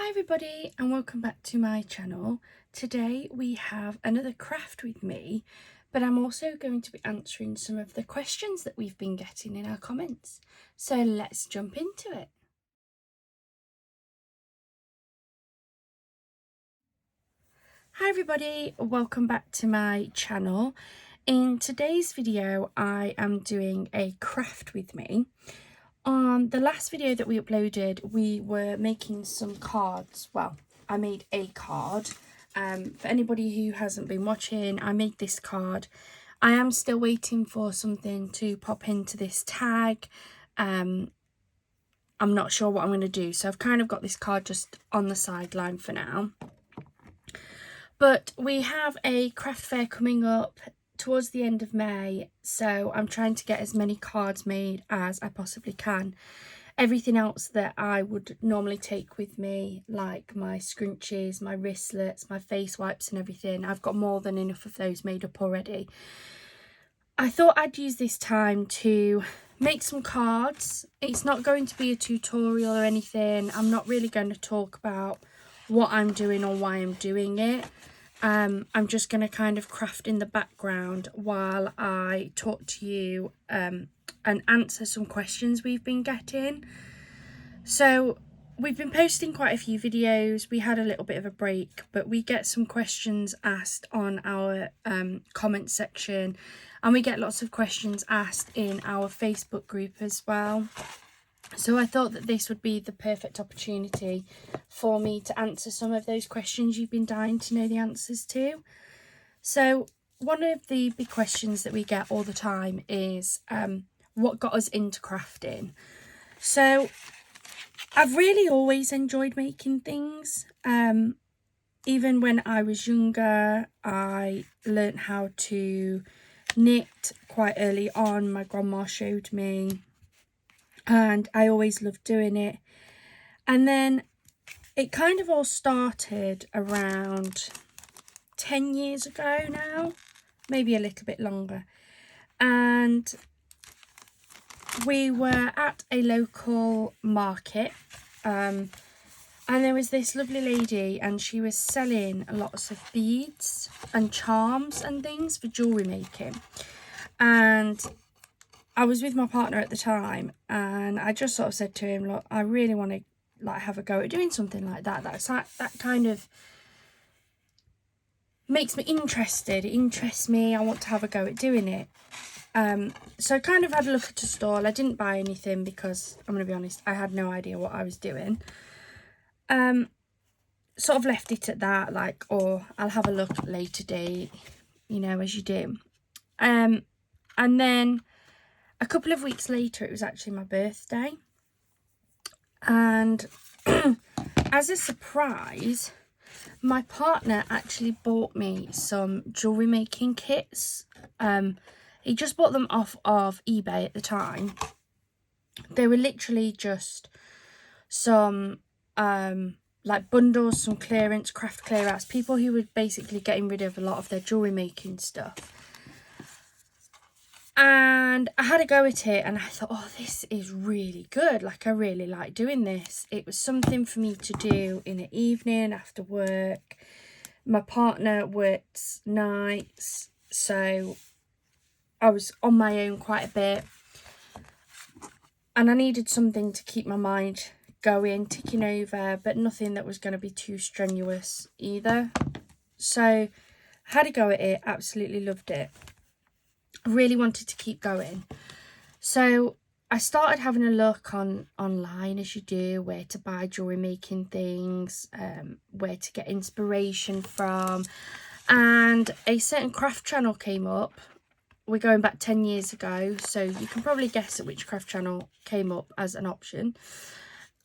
Hi everybody and welcome back to my channel. Today we have another craft with me, but I'm also going to be answering some of the questions that we've been getting in our comments. So let's jump into it. Hi everybody, welcome back to my channel. In today's video I am doing a craft with me. On the last video that we uploaded, we were making some cards. Well, I made a card. For anybody who hasn't been watching, I made this card. I am still waiting for something to pop into this tag. I'm not sure what I'm going to do, so I've kind of got this card just on the sideline for now. But we have a craft fair coming up towards the end of May, so I'm trying to get as many cards made as I possibly can. Everything else that I would normally take with me, like my scrunchies, my wristlets, my face wipes and everything, I've got more than enough of those made up already. I thought I'd use this time to make some cards. It's not going to be a tutorial or anything. I'm not really going to talk about what I'm doing or why I'm doing it. I'm just going to kind of craft in the background while I talk to you and answer some questions we've been getting. So we've been posting quite a few videos. We had a little bit of a break, but we get some questions asked on our comment section, and we get lots of questions asked in our Facebook group as well. So I thought that this would be the perfect opportunity for me to answer some of those questions you've been dying to know the answers to. So one of the big questions that we get all the time is what got us into crafting. So I've really always enjoyed making things. Even when I was younger, I learnt how to knit quite early on. My grandma showed me, and I always loved doing it. And then it kind of all started around 10 years ago now, maybe a little bit longer. And we were at a local market, and there was this lovely lady, and she was selling lots of beads and charms and things for jewellery making. And I was with my partner at the time, and I just sort of said to him, look, I really want to like have a go at doing something like that. That kind of makes me interested. It interests me. I want to have a go at doing it. So I kind of had a look at a stall. I didn't buy anything because, I'm going to be honest, I had no idea what I was doing. Sort of left it at that, like, or I'll have a look at later date, you know, as you do. And then a couple of weeks later, it was actually my birthday. And as a surprise, my partner actually bought me some jewellery making kits. He just bought them off of eBay at the time. They were literally just some like bundles, some clearance, craft clear outs, people who were basically getting rid of a lot of their jewellery making stuff. And I had a go at it, and I thought, oh, this is really good. Like, I really like doing this. It was something for me to do in the evening after work. My partner works nights, so I was on my own quite a bit. And I needed something to keep my mind going, ticking over, but nothing that was going to be too strenuous either. So I had a go at it, absolutely loved it. Really wanted to keep going. So I started having a look online, as you do, where to buy jewellery making things, where to get inspiration from. And a certain craft channel came up. We're going back 10 years ago, so you can probably guess at which craft channel came up as an option.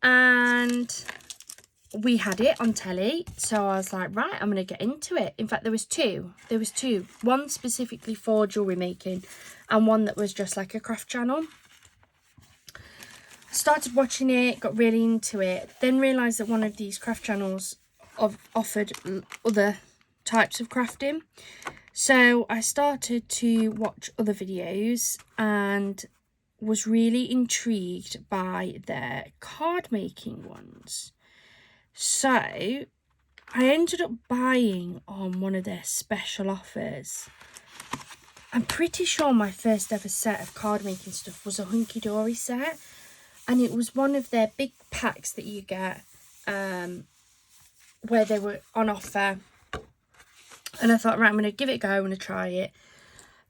And we had it on telly, so I was like, right, I'm going to get into it. In fact, there was two. One specifically for jewellery making, and one that was just like a craft channel. Started watching it, got really into it, then realised that one of these craft channels offered other types of crafting. So I started to watch other videos and was really intrigued by their card making ones. So I ended up buying on one of their special offers. I'm pretty sure my first ever set of card making stuff was a Hunky Dory set, and it was one of their big packs that you get where they were on offer. And I thought, right, I'm going to give it a go, I'm going to try it.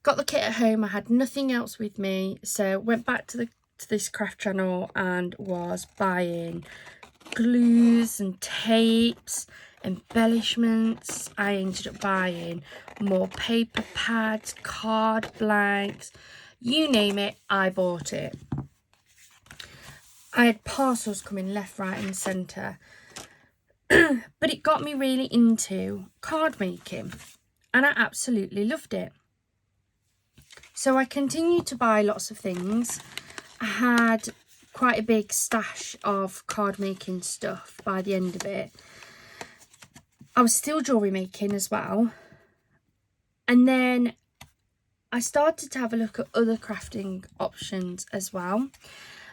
Got the kit at home, I had nothing else with me, so went back to this craft channel and was buying glues and tapes, embellishments. I ended up buying more paper pads, card blanks, you name it, I bought it. I had parcels coming left, right and centre. But it got me really into card making and I absolutely loved it. So I continued to buy lots of things. I had quite a big stash of card making stuff by the end of it. I was still jewellery making as well. And then I started to have a look at other crafting options as well.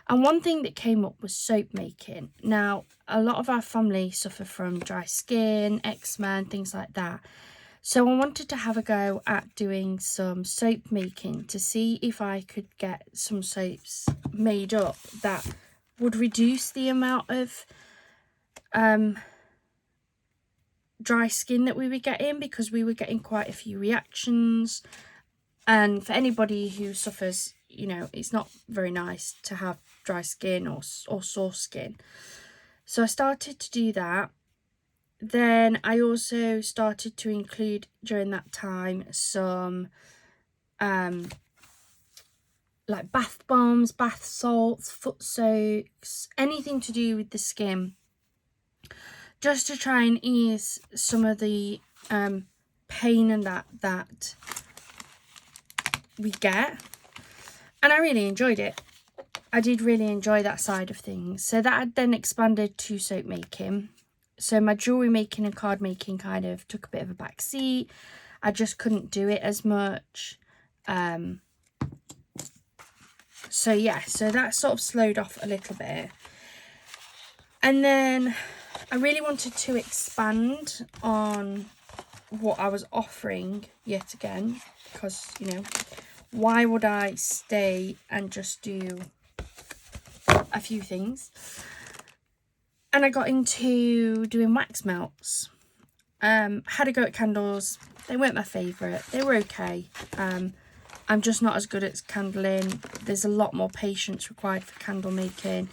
And one thing that came up was soap making. Now, a lot of our family suffer from dry skin, eczema and things like that. So I wanted to have a go at doing some soap making to see if I could get some soaps made up that would reduce the amount of dry skin that we were getting, because we were getting quite a few reactions. And for anybody who suffers, you know, it's not very nice to have dry skin or sore skin. So I started to do that. Then I also started to include during that time some like bath bombs, bath salts, foot soaks, anything to do with the skin, just to try and ease some of the pain and that we get. And I really enjoyed it. I did really enjoy that side of things. So that had then expanded to soap making. So my jewellery making and card making kind of took a bit of a back seat. I just couldn't do it as much. So yeah, so that sort of slowed off a little bit. And then I really wanted to expand on what I was offering yet again, because, you know, why would I stay and just do a few things? And I got into doing wax melts. Had a go at candles. They weren't my favourite. They were okay. I'm just not as good at candling. There's a lot more patience required for candle making.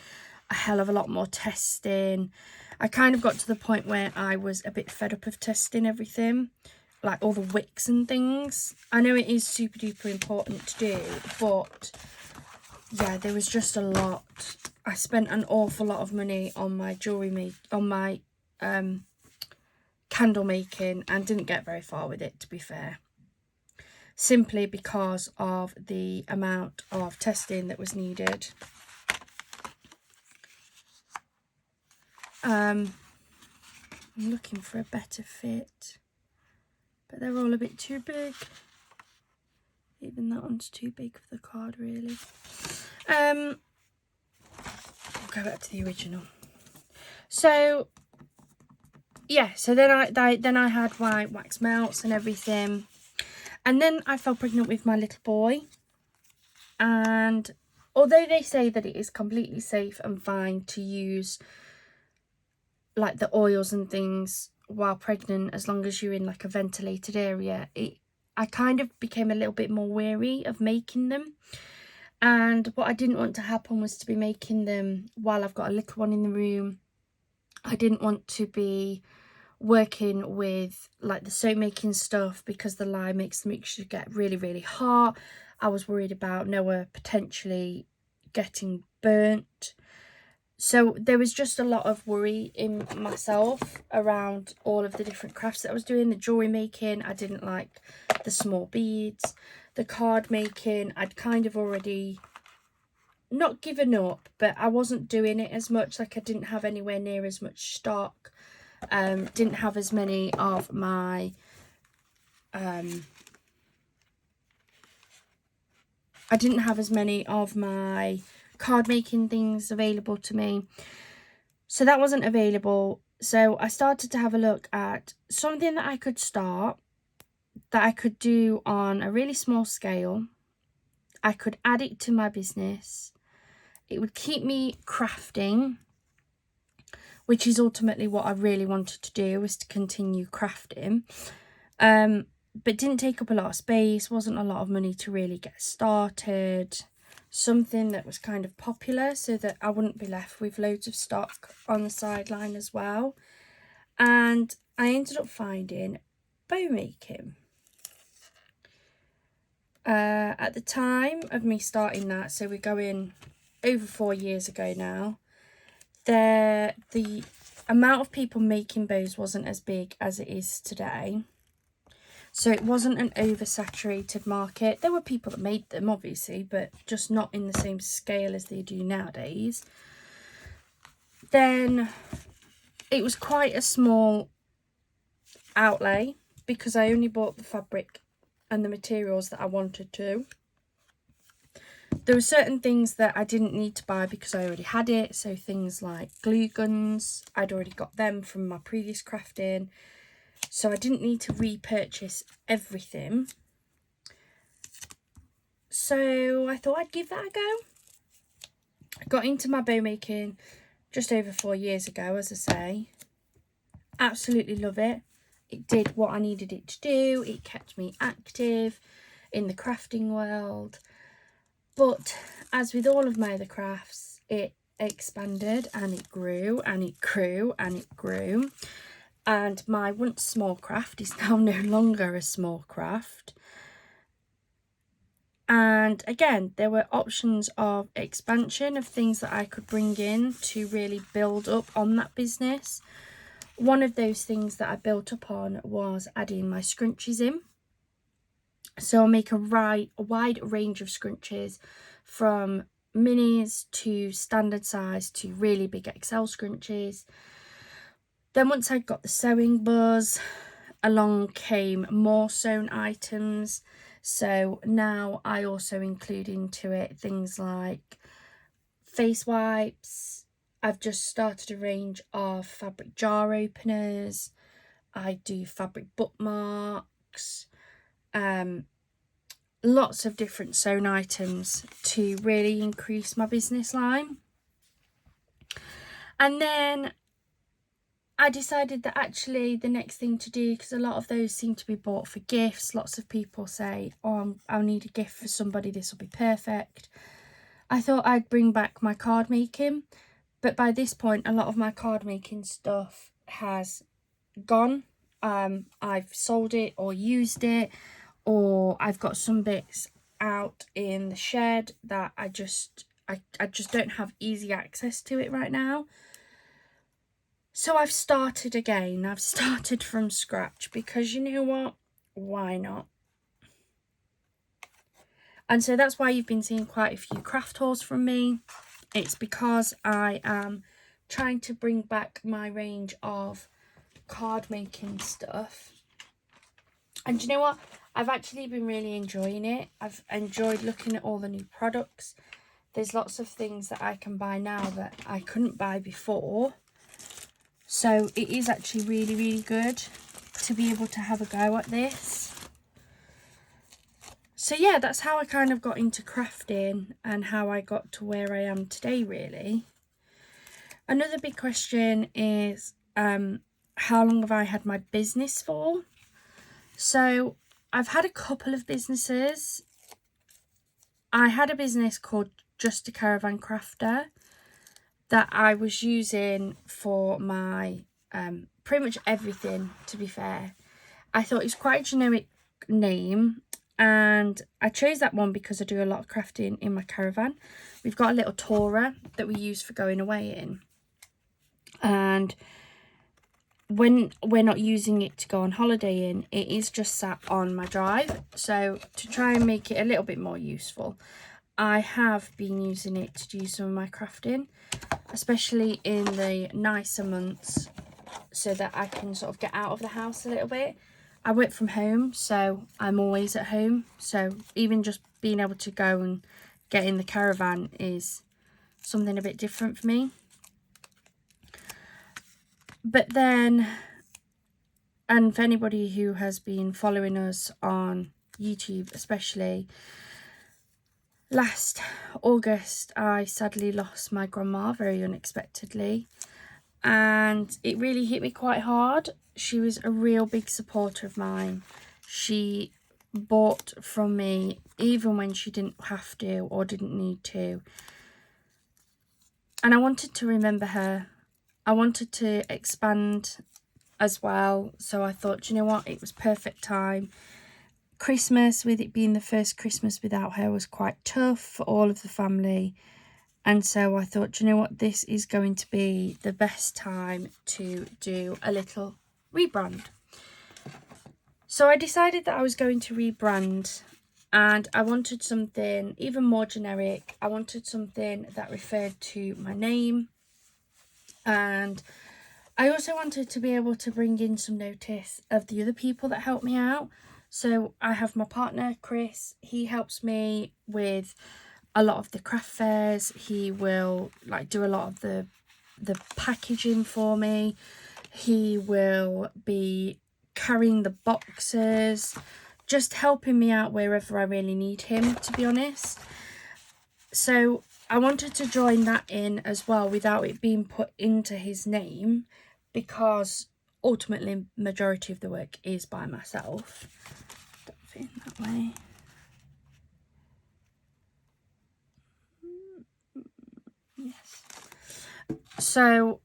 A hell of a lot more testing. I kind of got to the point where I was a bit fed up of testing everything, like all the wicks and things. I know it is super duper important to do, but yeah, there was just a lot. I spent an awful lot of money on my candle making and didn't get very far with it, to be fair. Simply because of the amount of testing that was needed. I'm looking for a better fit, but they're all a bit too big. Even that one's too big for the card, really. I'll go back to the original. So yeah, so then I had my wax melts and everything, and then I fell pregnant with my little boy. And although they say that it is completely safe and fine to use like the oils and things while pregnant, as long as you're in like a ventilated area, I kind of became a little bit more wary of making them. And what I didn't want to happen was to be making them while I've got a little one in the room. I didn't want to be working with like the soap making stuff, because the lye makes the mixture get really, really hot. I was worried about Noah potentially getting burnt. So there was just a lot of worry in myself around all of the different crafts that I was doing. The jewellery making, I didn't like the small beads. The card making, I'd kind of already not given up, but I wasn't doing it as much. Like, I didn't have anywhere near as much stock. Didn't have as many of my I didn't have as many of my card making things available to me, so that wasn't available. So I started to have a look at something that I could start, that I could do on a really small scale. I could add it to my business. It would keep me crafting, which is ultimately what I really wanted to do, was to continue crafting. But didn't take up a lot of space, wasn't a lot of money to really get started. Something that was kind of popular so that I wouldn't be left with loads of stock on the sideline as well. And I ended up finding bow making. At the time of me starting that, so we're going over 4 years ago now, the amount of people making bows wasn't as big as it is today. So it wasn't an oversaturated market. There were people that made them, obviously, but just not in the same scale as they do nowadays. Then it was quite a small outlay because I only bought the fabric and the materials that I wanted to. There were certain things that I didn't need to buy because I already had it. So things like glue guns, I'd already got them from my previous crafting. So I didn't need to repurchase everything. So I thought I'd give that a go. I got into my bow making just over 4 years ago, as I say. Absolutely love it. It did what I needed it to do. It kept me active in the crafting world. But as with all of my other crafts, it expanded and it grew and it grew and it grew. And my once small craft is now no longer a small craft. And again, there were options of expansion, of things that I could bring in to really build up on that business. One of those things that I built up on was adding my scrunchies in. So I'll make a wide range of scrunchies, from minis to standard size to really big XL scrunchies. Then once I got the sewing buzz, along came more sewn items. So now I also include into it things like face wipes. I've just started a range of fabric jar openers. I do fabric bookmarks. Lots of different sewn items to really increase my business line. And then I decided that actually the next thing to do, because a lot of those seem to be bought for gifts. Lots of people say, oh, I'll need a gift for somebody, this will be perfect. I thought I'd bring back my card making. But by this point, a lot of my card making stuff has gone. I've sold it or used it, or I've got some bits out in the shed that I just don't have easy access to it right now. So I've started again. I've started from scratch because you know what? Why not? And so that's why you've been seeing quite a few craft hauls from me. It's because I am trying to bring back my range of card making stuff. And you know what? I've actually been really enjoying it. I've enjoyed looking at all the new products. There's lots of things that I can buy now that I couldn't buy before. So it is actually really, really good to be able to have a go at this. So yeah, that's how I kind of got into crafting and how I got to where I am today, really. Another big question is, how long have I had my business for? So I've had a couple of businesses. I had a business called Just a Caravan Crafter that I was using for my pretty much everything, to be fair. I thought it was quite a generic name, and I chose that one because I do a lot of crafting in my caravan. We've got a little tourer that we use for going away in, and when we're not using it to go on holiday in, it is just sat on my drive. So to try and make it a little bit more useful, I have been using it to do some of my crafting, especially in the nicer months, so that I can sort of get out of the house a little bit. I work from home, so I'm always at home. So even just being able to go and get in the caravan is something a bit different for me. But then, and for anybody who has been following us on YouTube especially, last August I sadly lost my grandma very unexpectedly, and it really hit me quite hard. She was a real big supporter of mine. She bought from me even when she didn't have to or didn't need to, and I wanted to remember her. I wanted to expand as well, so I thought, you know what, it was perfect time. Christmas, with it being the first Christmas without her, was quite tough for all of the family, and so I thought, you know what, this is going to be the best time to do a little rebrand. So I decided that I was going to rebrand, and I wanted something even more generic. I wanted something that referred to my name, and I also wanted to be able to bring in some notice of the other people that help me out. So I have my partner, Chris. He helps me with a lot of the craft fairs. He will like do a lot of the packaging for me. He will be carrying the boxes, just helping me out wherever I really need him, to be honest. So I wanted to join that in as well without it being put into his name, because ultimately majority of the work is by myself. Don't fit that way. Yes. So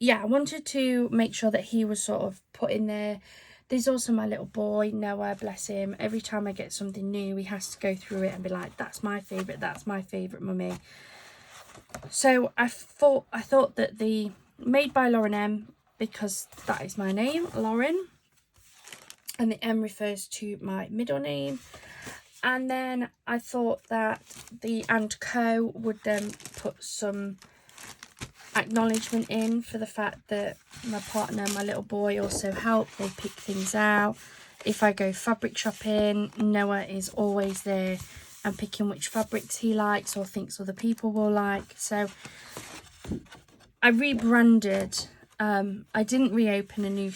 yeah, I wanted to make sure that he was sort of put in there. There's also my little boy, Noah, bless him. Every time I get something new, he has to go through it and be like, that's my favourite, mummy. So I thought that the made by Lauren M, because that is my name, Lauren, and the M refers to my middle name. And then I thought that the and co would then put some acknowledgement in for the fact that my partner, my little boy, also help. They pick things out. If I go fabric shopping, Noah is always there and picking which fabrics he likes or thinks other people will like. So I rebranded. I didn't reopen a new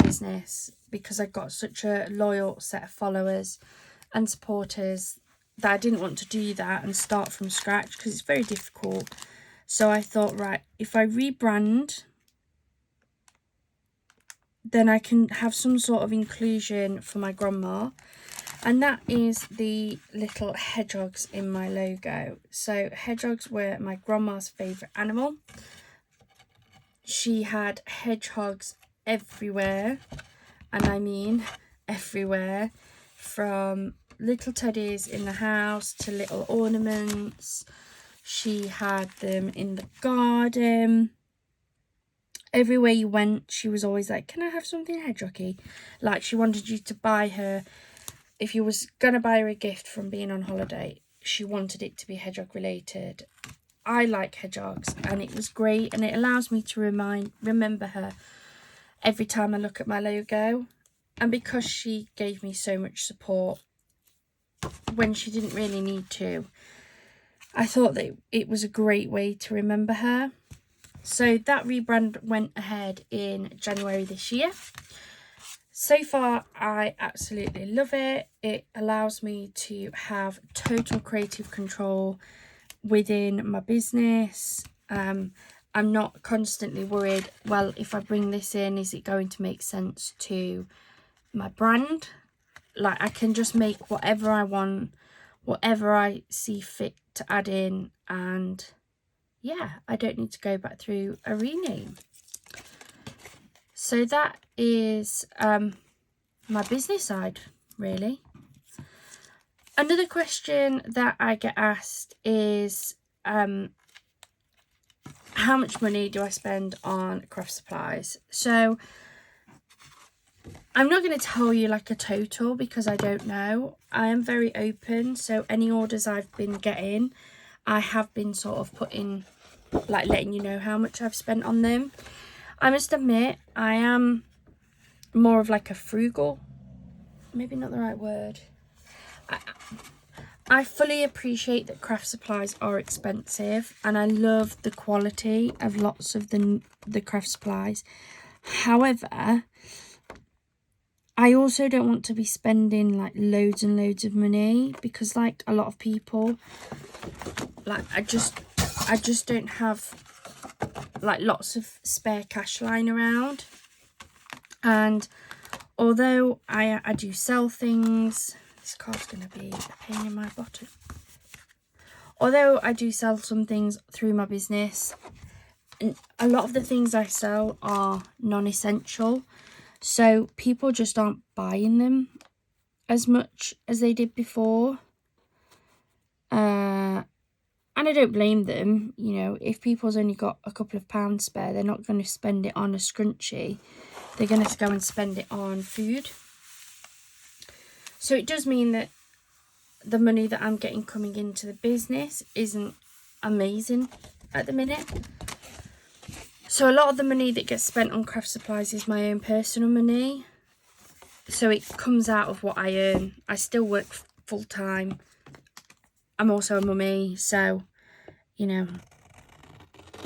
business because I got such a loyal set of followers and supporters that I didn't want to do that and start from scratch, because it's very difficult. So I thought, right, if I rebrand, then I can have some sort of inclusion for my grandma. And that is the little hedgehogs in my logo. So hedgehogs were my grandma's favourite animal. She had hedgehogs everywhere, and I mean everywhere, from little teddies in the house to little ornaments. She had them in the garden. Everywhere you went, she was always like, can I have something hedgehoggy? Like, she wanted you to buy her, if you was gonna buy her a gift from being on holiday, she wanted it to be hedgehog related. I like hedgehogs, and it was great, and it allows me to remember her every time I look at my logo. And because she gave me so much support when she didn't really need to, I thought that it was a great way to remember her. So that rebrand went ahead in January this year. So far, I absolutely love it. It allows me to have total creative control within my business. I'm not constantly worried, well, if I bring this in, is it going to make sense to my brand? Like, I can just make whatever I want, whatever I see fit to add in, and yeah, I don't need to go back through a rename. So that is my business side, really. Another question that I get asked is how much money do I spend on craft supplies? So I'm not going to tell you like a total, because I don't know. I am very open, so any orders I've been getting, I have been sort of putting, like, letting you know how much I've spent on them. I must admit, I am more of like a frugal, maybe not the right word. I fully appreciate that craft supplies are expensive, and I love the quality of lots of the craft supplies. However, I also don't want to be spending like loads and loads of money, because like a lot of people, like I just don't have like lots of spare cash lying around. And although I do sell things, this card's going to be a pain in my bottom. Although I do sell some things through my business, and a lot of the things I sell are non-essential, so people just aren't buying them as much as they did before. And I don't blame them. You know, if people's only got a couple of pounds spare, they're not going to spend it on a scrunchie. They're going to go and spend it on food. So it does mean that the money that I'm getting coming into the business isn't amazing at the minute. So a lot of the money that gets spent on craft supplies is my own personal money. So it comes out of what I earn. I still work full time. I'm also a mummy, so, you know,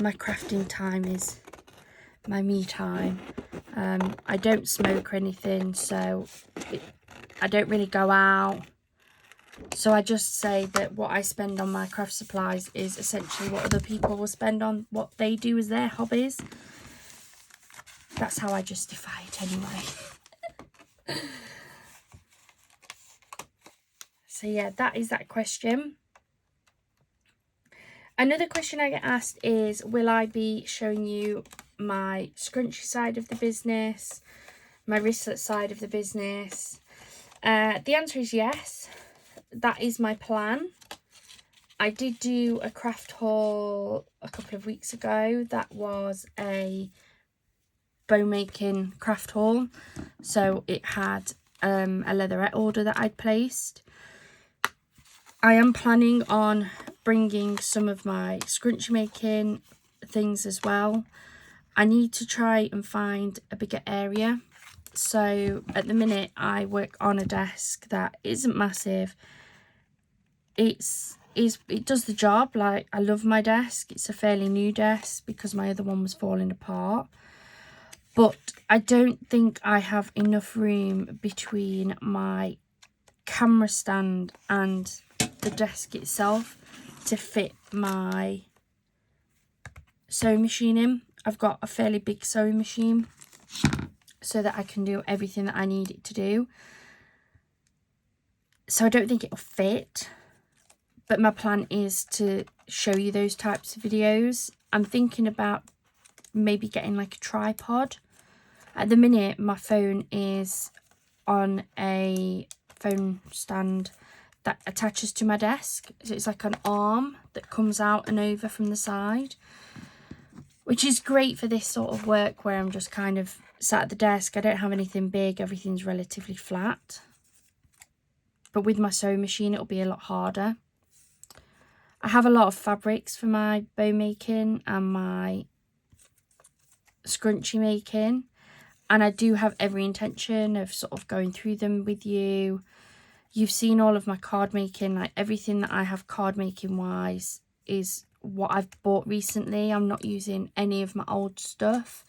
my crafting time is my me time. I don't smoke or anything, so I don't really go out. So I just say that what I spend on my craft supplies is essentially what other people will spend on what they do as their hobbies. That's how I justify it anyway. So yeah, that is that question. Another question I get asked is, will I be showing you my scrunchie side of the business, my wristlet side of the business? The answer is yes. That is my plan. I did do a craft haul a couple of weeks ago. That was a bow making craft haul. So it had a leatherette order that I'd placed. I am planning on bringing some of my scrunchie making things as well. I need to try and find a bigger area. So at the minute I work on a desk that isn't massive. It does the job. Like, I love my desk. It's a fairly new desk because my other one was falling apart. But I don't think I have enough room between my camera stand and the desk itself to fit my sewing machine in. I've got a fairly big sewing machine so that I can do everything that I need it to do. So I don't think it'll fit. But my plan is to show you those types of videos. I'm thinking about maybe getting like a tripod. At the minute, my phone is on a phone stand that attaches to my desk. So it's like an arm that comes out and over from the side, which is great for this sort of work where I'm just kind of sat at the desk. I don't have anything big. Everything's relatively flat. But with my sewing machine, it'll be a lot harder. I have a lot of fabrics for my bow making and my scrunchie making, and I do have every intention of sort of going through them with you. You've seen all of my card making. Like, everything that I have card making wise is what I've bought recently. I'm not using any of my old stuff.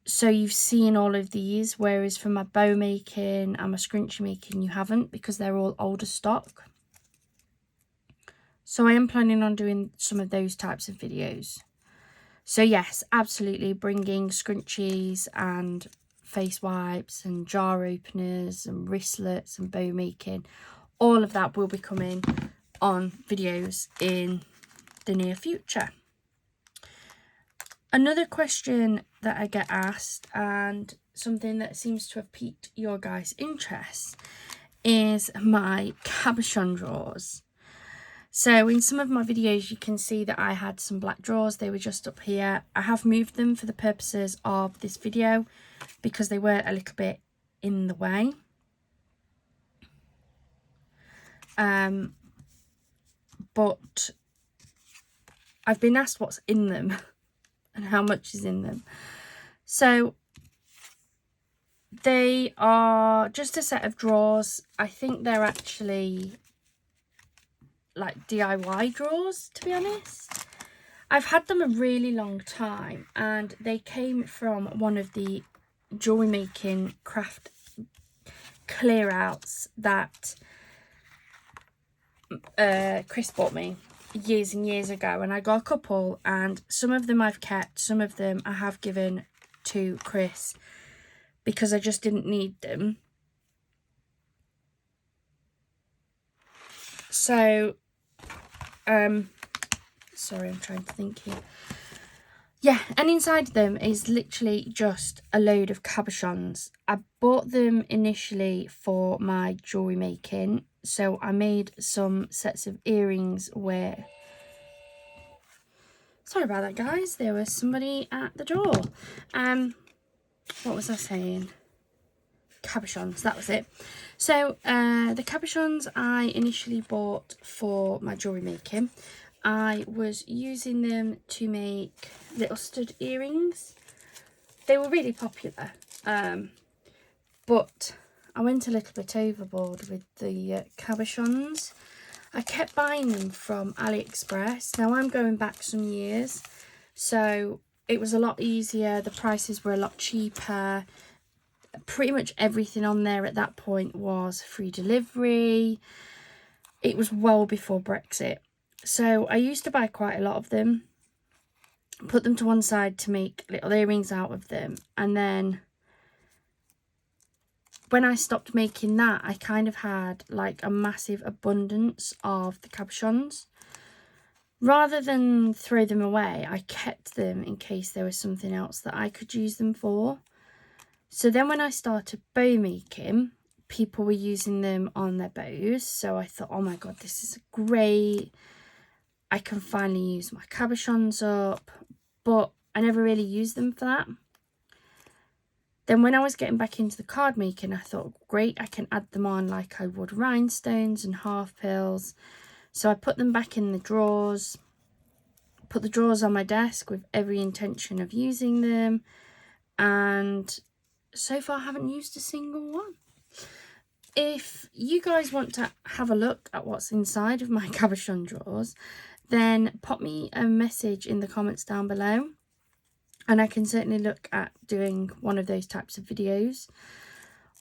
So you've seen all of these, whereas for my bow making and my scrunchie making you haven't, because they're all older stock. So I am planning on doing some of those types of videos. So yes, absolutely, bringing scrunchies and face wipes and jar openers and wristlets and bow making. All of that will be coming on videos in the near future. Another question that I get asked, and something that seems to have piqued your guys' interest, is my cabochon drawers. So in some of my videos you can see that I had some black drawers. They were just up here. I have moved them for the purposes of this video because they were a little bit in the way. But I've been asked what's in them and how much is in them. So they are just a set of drawers. I think they're actually like DIY drawers, to be honest. I've had them a really long time, and they came from one of the jewellery making craft clear outs that Chris bought me years and years ago, and I got a couple, and some of them I've kept, some of them I have given to Chris because I just didn't need them. So sorry, I'm trying to think here. Yeah, and inside them is literally just a load of cabochons. I bought them initially for my jewellery making, so I made some sets of earrings where... Sorry about that, guys. There was somebody at the door. What was I saying? Cabochons, that was it. So the cabochons I initially bought for my jewellery making. I was using them to make little stud earrings. They were really popular, but I went a little bit overboard with the cabochons. I kept buying them from AliExpress. Now I'm going back some years, so it was a lot easier. The prices were a lot cheaper. Pretty much everything on there at that point was free delivery. It was well before Brexit. So I used to buy quite a lot of them, put them to one side to make little earrings out of them. And then when I stopped making that, I kind of had like a massive abundance of the cabochons. Rather than throw them away, I kept them in case there was something else that I could use them for. So then when I started bow making, people were using them on their bows. So I thought, oh my God, this is great. I can finally use my cabochons up. But I never really used them for that. Then when I was getting back into the card making, I thought, great, I can add them on like I would rhinestones and half pills. So I put them back in the drawers, put the drawers on my desk with every intention of using them. And so far I haven't used a single one. If you guys want to have a look at what's inside of my cabochon drawers, then pop me a message in the comments down below, and I can certainly look at doing one of those types of videos.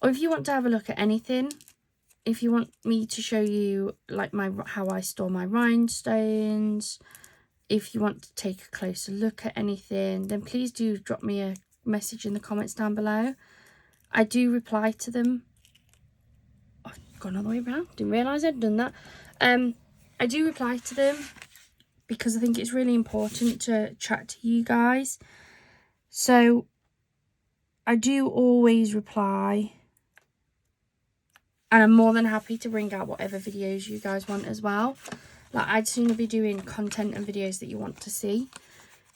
Or if you want to have a look at anything, if you want me to show you like how I store my rhinestones, if you want to take a closer look at anything, then please do drop me a message in the comments down below. I do reply to them. I've gone all the way around, didn't realise I'd done that. I do reply to them because I think it's really important to chat to you guys. So I do always reply, and I'm more than happy to bring out whatever videos you guys want as well. Like, I'd sooner be doing content and videos that you want to see.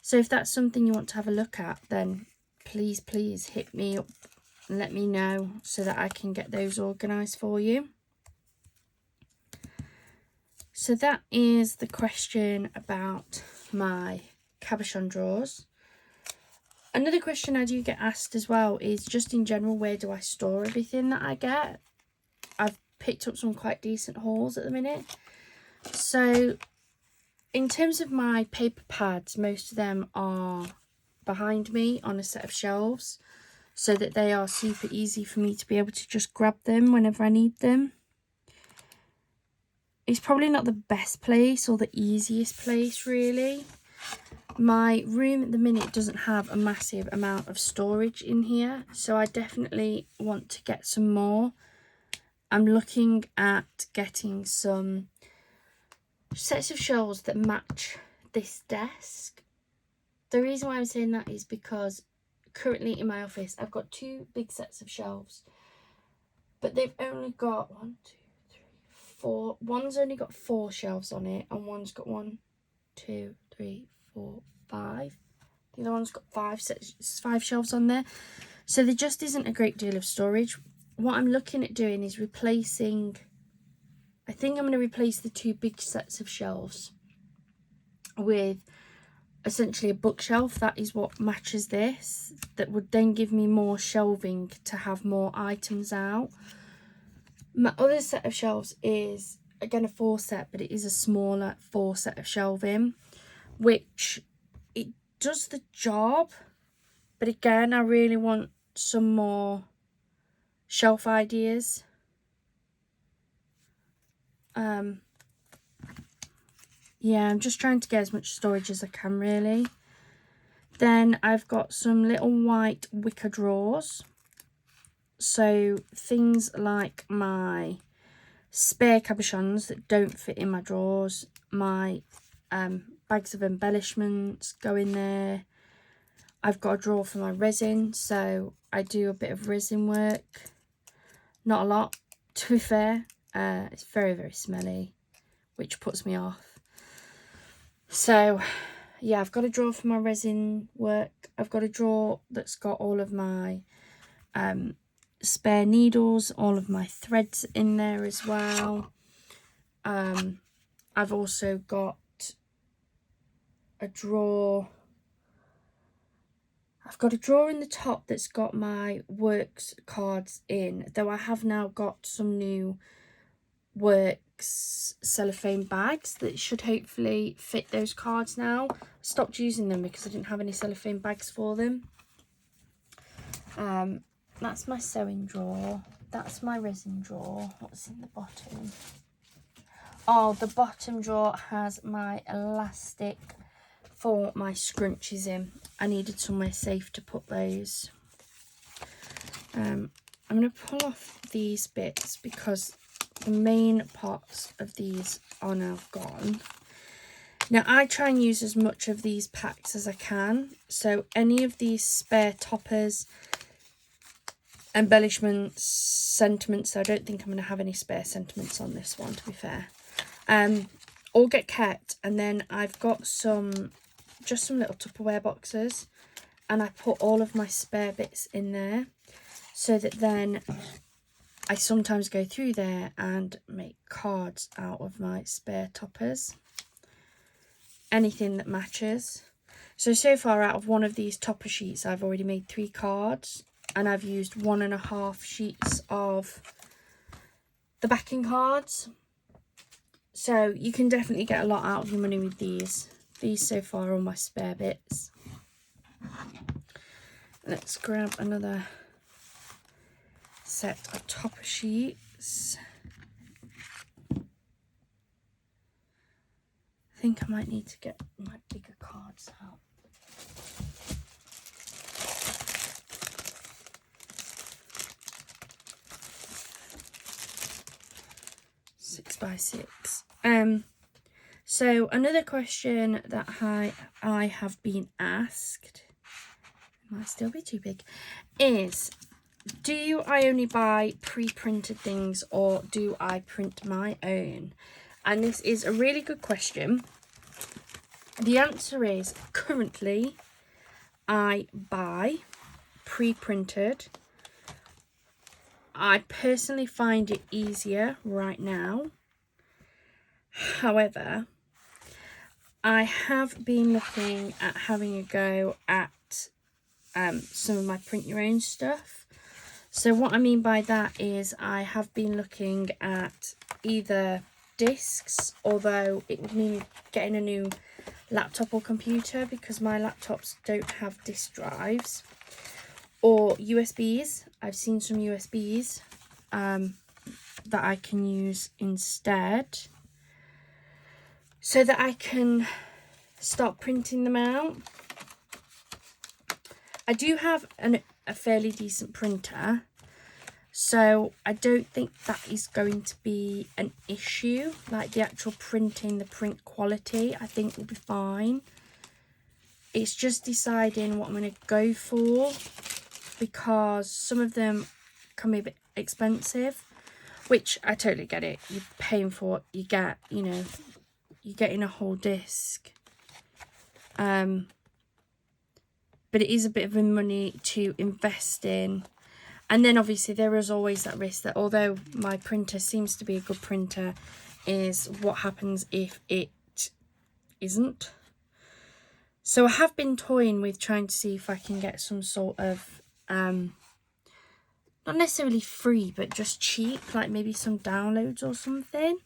So if that's something you want to have a look at, then please hit me up and let me know so that I can get those organised for you. So that is the question about my cabochon drawers. Another question I do get asked as well is just in general, where do I store everything that I get? I've picked up some quite decent hauls at the minute. So in terms of my paper pads, most of them are behind me on a set of shelves, so that they are super easy for me to be able to just grab them whenever I need them. It's probably not the best place or the easiest place really. My room at the minute doesn't have a massive amount of storage in here, so I definitely want to get some more. I'm looking at getting some sets of shelves that match this desk. The reason why I'm saying that is because currently in my office I've got two big sets of shelves, but they've only got 1, 2, 3, 4. One's only got 4 shelves on it, and one's got 1, 2, 3, 4, 5. The other one's got 5 shelves on there, so there just isn't a great deal of storage. What I'm looking at doing is replacing, I think I'm going to replace the 2 big sets of shelves with essentially a bookshelf that is what matches this, that would then give me more shelving to have more items out. My other set of shelves is again a 4 set, but it is a smaller 4 set of shelving. which it does the job, but again, I really want some more shelf ideas. Yeah, I'm just trying to get as much storage as I can, really. Then I've got some little white wicker drawers. So things like my spare cabochons that don't fit in my drawers, my bags of embellishments go in there. I've got a drawer for my resin, so I do a bit of resin work. Not a lot, to be fair. It's very, very smelly, which puts me off. So yeah, I've got a drawer for my resin work. I've got a drawer that's got all of my spare needles, all of my threads in there as well. I've also got a drawer. I've got a drawer in the top that's got my works cards in, though I have now got some new works cellophane bags that should hopefully fit those cards now. I stopped using them because I didn't have any cellophane bags for them. That's my sewing drawer. That's my resin drawer. What's in the bottom? Oh, the bottom drawer has my elastic for my scrunchies in. I needed somewhere safe to put those. I'm going to pull off these bits because the main parts of these are now gone. Now I try and use as much of these packs as I can. So any of these spare toppers, embellishments, sentiments, I don't think I'm going to have any spare sentiments on this one, to be fair. All get kept, and then I've got just some little Tupperware boxes, and I put all of my spare bits in there, so that then I sometimes go through there and make cards out of my spare toppers. Anything that matches. So far out of one of these topper sheets, I've already made 3 cards, and I've used 1.5 sheets of the backing cards. So you can definitely get a lot out of your money with these. These so far are my spare bits. Let's grab another set of topper sheets. I think I might need to get my bigger cards out. By 6. So another question that I have been asked, it might still be too big, is do I only buy pre-printed things or do I print my own? And this is a really good question. The answer is currently I buy pre-printed. I personally find it easier right now. However, I have been looking at having a go at some of my print your own stuff. So what I mean by that is I have been looking at either discs, although it would mean getting a new laptop or computer because my laptops don't have disk drives, or USBs. I've seen some USBs that I can use instead, so that I can start printing them out. I do have a fairly decent printer, so I don't think that is going to be an issue. Like the actual printing, the print quality, I think will be fine. It's just deciding what I'm going to go for, because some of them can be a bit expensive, which I totally get it. You're paying for what you get, you know. You're getting a whole disc, but it is a bit of money to invest in. And then obviously there is always that risk that although my printer seems to be a good printer, is what happens if it isn't. So I have been toying with trying to see if I can get some sort of not necessarily free, but just cheap, like maybe some downloads or something.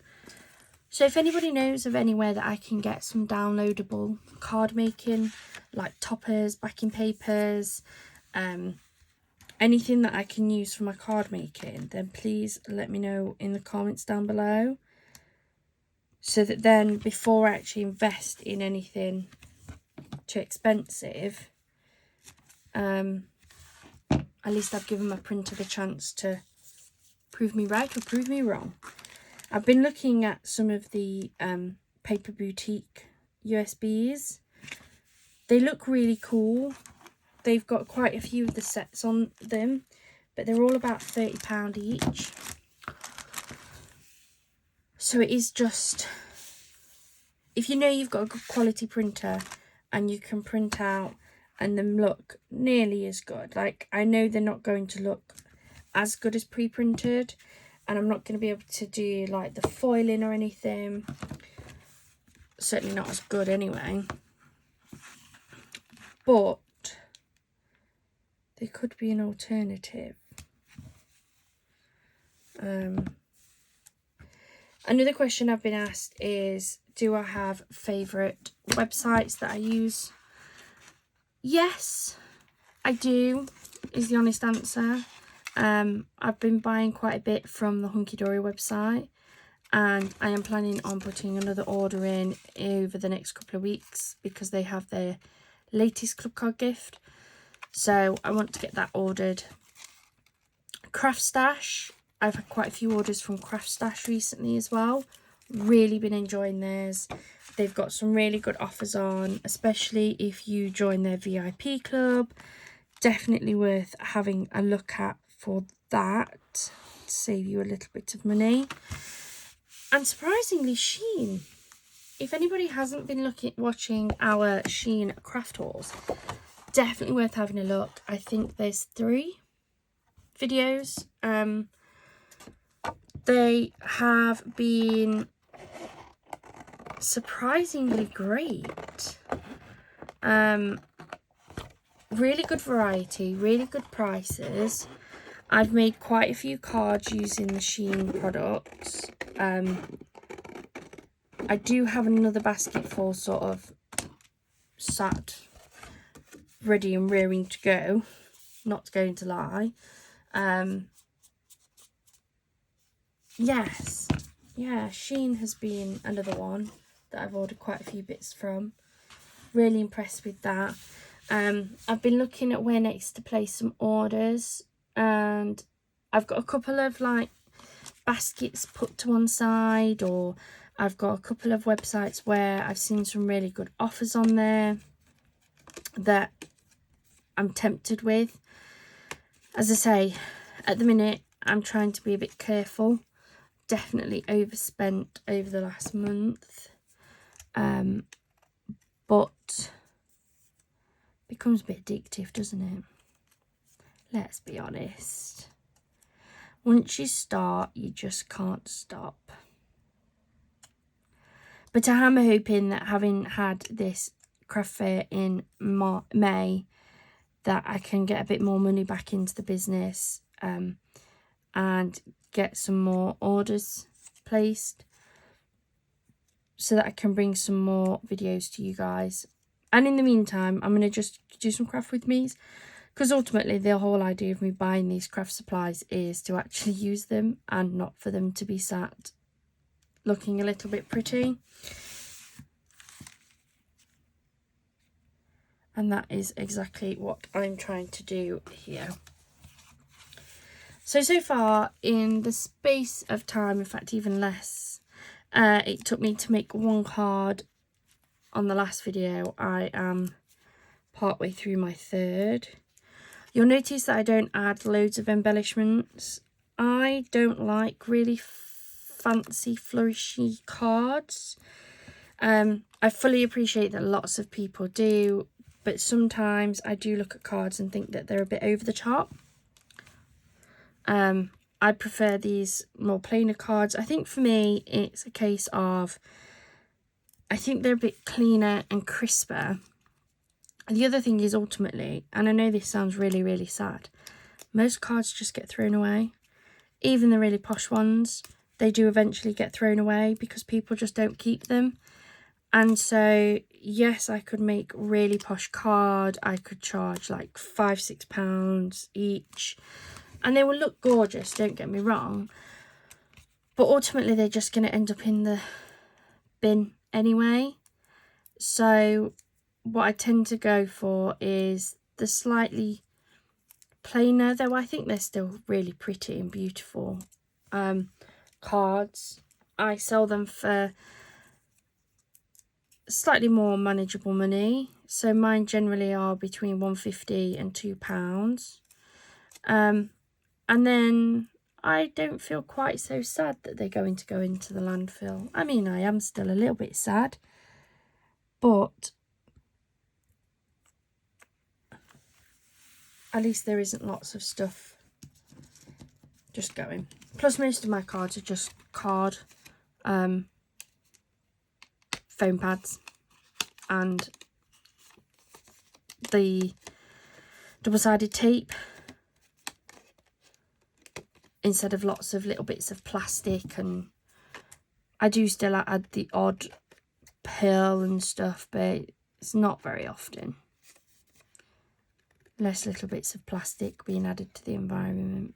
So if anybody knows of anywhere that I can get some downloadable card making, like toppers, backing papers, anything that I can use for my card making, then please let me know in the comments down below. So that then before I actually invest in anything too expensive, at least I've given my printer the chance to prove me right or prove me wrong. I've been looking at some of the Paper Boutique USBs. They look really cool. They've got quite a few of the sets on them, but they're all about £30 each. So it is just, if you know you've got a good quality printer and you can print out and them look nearly as good. Like, I know they're not going to look as good as pre-printed, and I'm not going to be able to do like the foiling or anything. Certainly not as good anyway. But they could be an alternative. Another question I've been asked is, do I have favourite websites that I use? Yes, I do, is the honest answer. I've been buying quite a bit from the Hunky Dory website, and I am planning on putting another order in over the next couple of weeks because they have their latest club card gift. So I want to get that ordered. Craft Stash. I've had quite a few orders from Craft Stash recently as well. Really been enjoying theirs. They've got some really good offers on, especially if you join their VIP club. Definitely worth having a look at for that. Save you a little bit of money. And surprisingly, Shein. If anybody hasn't been watching our Shein craft hauls, definitely worth having a look. I think there's 3 videos. They have been surprisingly great. Really good variety, really good prices. I've made quite a few cards using the Shein products. I do have another basket full sort of sat ready and rearing to go, not going to lie. Yes, yeah, Shein has been another one that I've ordered quite a few bits from. Really impressed with that. I've been looking at where next to place some orders, and I've got a couple of like baskets put to one side, or I've got a couple of websites where I've seen some really good offers on there that I'm tempted with. As I say, at the minute I'm trying to be a bit careful. Definitely overspent over the last month, but becomes a bit addictive, doesn't it? Let's be honest. Once you start, you just can't stop. But I am hoping that having had this craft fair in May, that I can get a bit more money back into the business, and get some more orders placed so that I can bring some more videos to you guys. And in the meantime, I'm going to just do some craft with me's, because ultimately the whole idea of me buying these craft supplies is to actually use them and not for them to be sat looking a little bit pretty. And that is exactly what I'm trying to do here. So far, in the space of time, in fact even less, it took me to make 1 card on the last video. I am partway through my 3rd. You'll notice that I don't add loads of embellishments. I don't like really fancy flourishy cards. I fully appreciate that lots of people do, but sometimes I do look at cards and think that they're a bit over the top. I prefer these more plainer cards. I think for me it's a case of, I think they're a bit cleaner and crisper. And the other thing is, ultimately, and I know this sounds really, really sad, most cards just get thrown away. Even the really posh ones, they do eventually get thrown away because people just don't keep them. And so, yes, I could make really posh card. I could charge like £5-6 each. And they will look gorgeous, don't get me wrong. But ultimately, they're just going to end up in the bin anyway. So what I tend to go for is the slightly plainer, though I think they're still really pretty and beautiful, cards. I sell them for slightly more manageable money. So mine generally are between £1.50 and £2. And then I don't feel quite so sad that they're going to go into the landfill. I mean, I am still a little bit sad, but at least there isn't lots of stuff just going. Plus, most of my cards are just card, foam pads, and the double-sided tape, instead of lots of little bits of plastic. And I do still add the odd pearl and stuff, but it's not very often. Less little bits of plastic being added to the environment.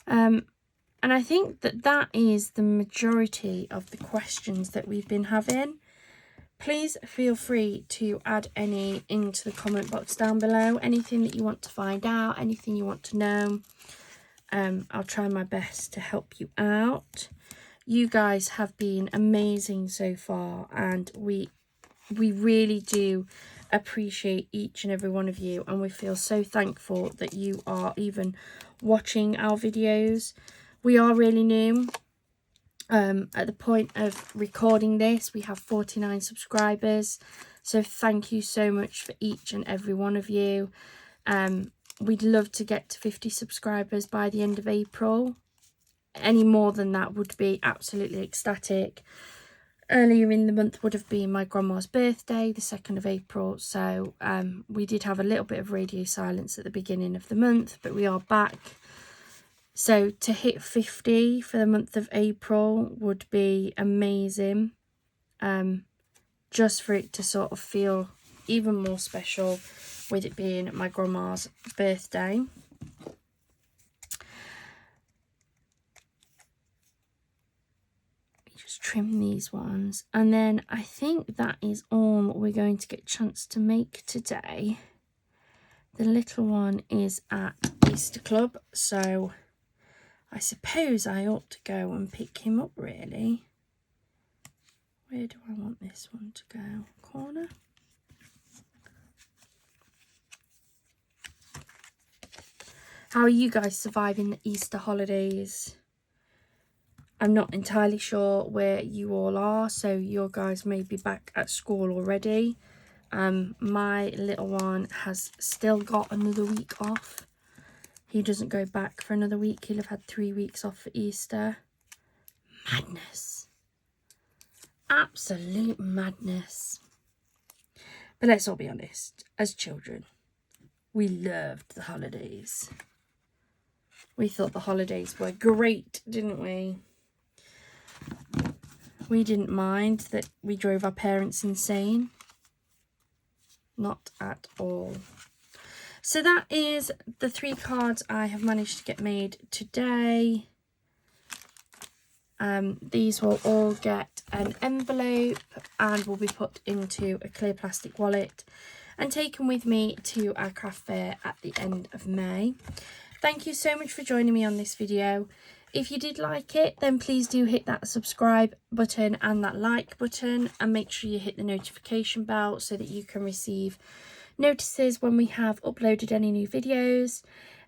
And I think that is the majority of the questions that we've been having. Please feel free to add any into the comment box down below. Anything that you want to find out, anything you want to know. I'll try my best to help you out. You guys have been amazing so far, and we really do appreciate each and every one of you, and we feel so thankful that you are even watching our videos. We are really new. At the point of recording this, we have 49 subscribers, so thank you so much for each and every one of you. We'd love to get to 50 subscribers by the end of April. Any more than that would be absolutely ecstatic. Earlier in the month would have been my grandma's birthday, the 2nd of April, so we did have a little bit of radio silence at the beginning of the month, but we are back. So to hit 50 for the month of April would be amazing, just for it to sort of feel even more special with it being my grandma's birthday. Just trim these ones, and then I think that is all we're going to get a chance to make today. The little one is at Easter Club, so I suppose I ought to go and pick him up, really. Where do I want this one to go? Corner? How are you guys surviving the Easter holidays? I'm not entirely sure where you all are, so your guys may be back at school already. My little one has still got another week off. He doesn't go back for another week. He'll have had 3 weeks off for Easter. Madness. Absolute madness. But let's all be honest. As children, we loved the holidays. We thought the holidays were great, didn't we? We didn't mind that we drove our parents insane. Not at all. So that is the 3 cards I have managed to get made today. These will all get an envelope and will be put into a clear plastic wallet and taken with me to our craft fair at the end of May. Thank you so much for joining me on this video. If you did like it, then please do hit that subscribe button and that like button, and make sure you hit the notification bell so that you can receive notices when we have uploaded any new videos.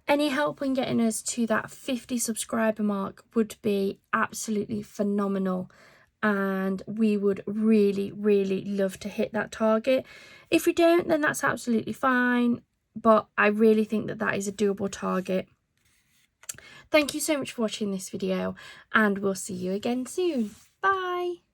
Any help in getting us to that 50 subscriber mark would be absolutely phenomenal, and we would really love to hit that target. If we don't, then that's absolutely fine, but I really think that that is a doable target. Thank you so much for watching this video, and we'll see you again soon. Bye.